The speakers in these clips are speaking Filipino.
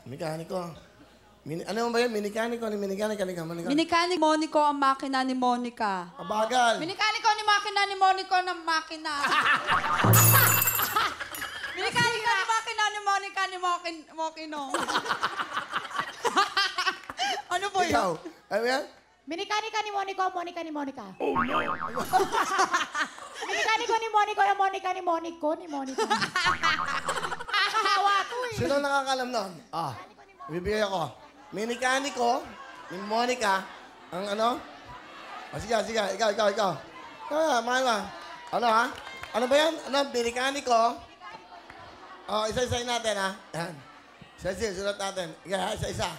Mekaniko. Ano ba yan? Minikaniko ni Minikanika. Minikanik Monico ang makina ni Monica. Abagal. Minikaniko ni makina ni Monico ng makina. Minikaniko ni makina ni Monica ni Mokino. Ano po yun? Ikaw. Ano yan? Minikanika ni Monico, Monica ni Monica. Oh, no. Minikaniko ni Monico, yung Monica ni Monico, ni Monica. Nakahawa ko eh. Sino nakakalam nun? Ibibigay ako. Minikaniko ni Monica. Ang ano? Sige. Ikaw. Mahal. Ano ha? Ano ba yan? Ano? Minikaniko. Isa-isayin natin ha. Yan. Isa-isa, sulat natin. Isa-isa.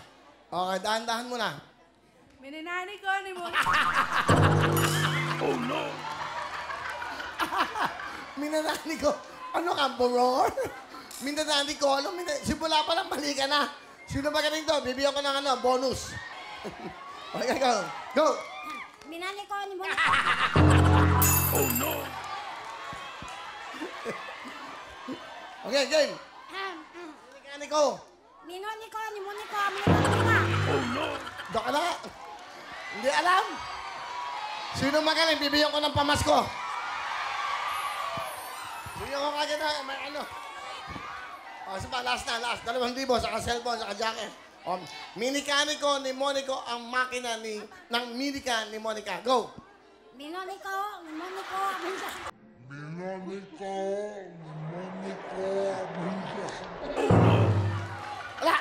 Okay, dahan-dahan muna. Mininani ko ni Monica. Oh, no. Minanani ko. Ano ka, boror? Minanani ko. Ano? Simula pa lang, mali ka na. Sino ba galing to? Bibigyan ko ng ano, bonus. Okay, go. Minani ko ni Monica. Oh, no. Okay, game. Minanani ko. Minani ko ni Monica, Monica. Oh, no. Doka na. Hindi alam. Sino magaling? Bibigyan ko ng pamasko. Bibigyan ko kagad na, may ano. Last na. 2,000, saka cellphone, saka jacket. Minikaniko ni Monico ang makina ng minika ni Monica. Go! Minani ko ni Monica. Wala!